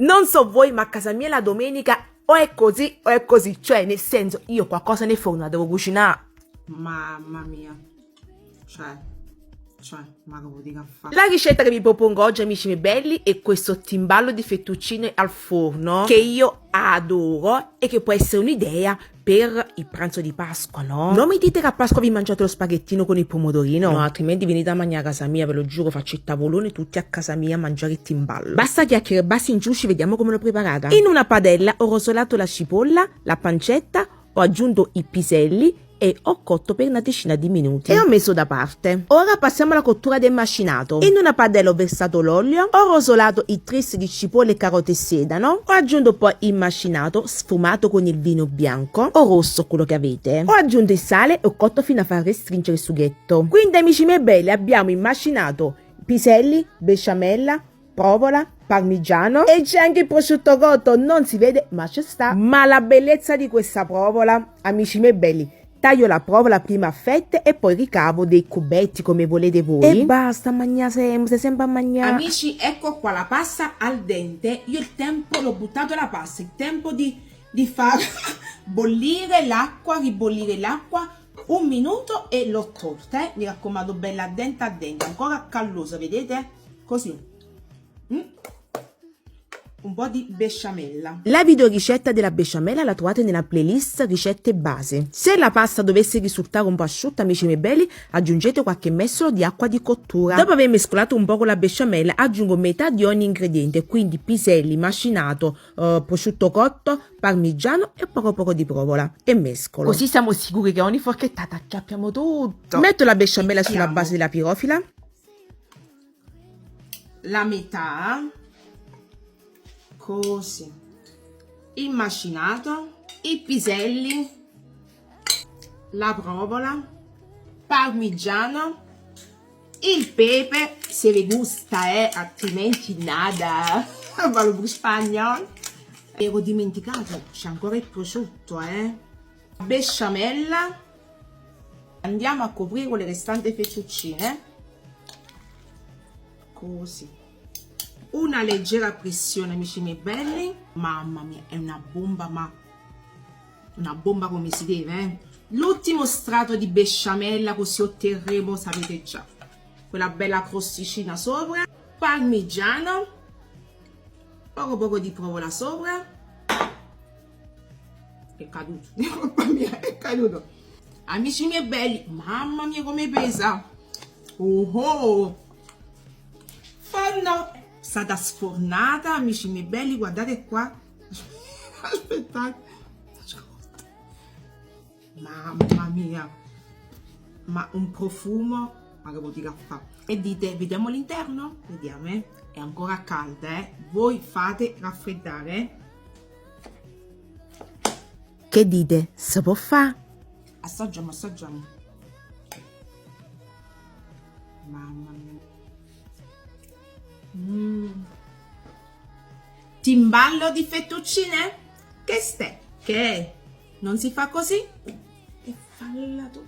Non so voi, ma a casa mia la domenica o è così, cioè nel senso io qualcosa nel forno la devo cucinare. Mamma mia, cioè, ma che vuoi dire a fare? La ricetta che vi propongo oggi, amici miei belli, è questo timballo di fettuccine al forno che io adoro e che può essere un'idea per il pranzo di Pasqua, no? Non mi dite che a Pasqua vi mangiate lo spaghettino con il pomodorino? No, altrimenti venite a mangiare a casa mia, ve lo giuro, faccio il tavolone tutti a casa mia a mangiare il timballo. Basta chiacchiere, basta in giù, ci vediamo come l'ho preparata. In una padella ho rosolato la cipolla, la pancetta, ho aggiunto i piselli e ho cotto per una decina di minuti e ho messo da parte. Ora passiamo alla cottura del macinato. In una padella ho versato l'olio, ho rosolato i tris di cipolle, carote e sedano, ho aggiunto poi il macinato sfumato con il vino bianco o rosso, quello che avete. Ho aggiunto il sale e ho cotto fino a far restringere il sughetto. Quindi, amici miei belli, abbiamo il macinato, piselli, besciamella, provola, parmigiano e c'è anche il prosciutto cotto, non si vede ma ci sta. Ma la bellezza di questa provola, amici miei belli, taglio la provola prima a fette e poi ricavo dei cubetti come volete voi. E basta, mangia sempre a mangiare. Amici, ecco qua la pasta al dente. Io il tempo l'ho buttato la pasta, il tempo di far bollire l'acqua, ribollire l'acqua, 1 minuto e l'ho tolta, mi raccomando, bella a dente, ancora callosa, vedete? Così. Un po' di besciamella. La videoricetta della besciamella la trovate nella playlist ricette base. Se la pasta dovesse risultare un po' asciutta, amici miei belli, aggiungete qualche mestolo di acqua di cottura. Dopo aver mescolato un po' con la besciamella, aggiungo metà di ogni ingrediente, quindi piselli, macinato, prosciutto cotto, parmigiano e poco di provola e mescolo. Così siamo sicuri che ogni forchettata acchiappiamo tutto. Metto la besciamella sulla base della pirofila. La metà. Così, il macinato, i piselli, la provola, parmigiano, il pepe, se vi gusta, altrimenti nada, valgo spagnolo. Ero dimenticato, c'è ancora il prosciutto, besciamella. Andiamo a coprire con le restanti fettuccine, così. Una leggera pressione, amici miei belli. Mamma mia, è una bomba, ma una bomba come si deve, L'ultimo strato di besciamella, così otterremo, sapete già, quella bella crosticina sopra. Parmigiano, poco di provola sopra. È caduto, mamma mia, è caduto. Amici miei belli, mamma mia come pesa. Forno stata sfornata, amici miei belli, guardate qua. Aspettate, mamma mia, ma un profumo, ma che vuol dire a fa? E dite, vediamo l'interno? Vediamo, è ancora calda, voi fate raffreddare. Che dite, si può fare? Assaggiamo. Mamma mia. Timballo di fettuccine? Che non si fa così? E falla tu.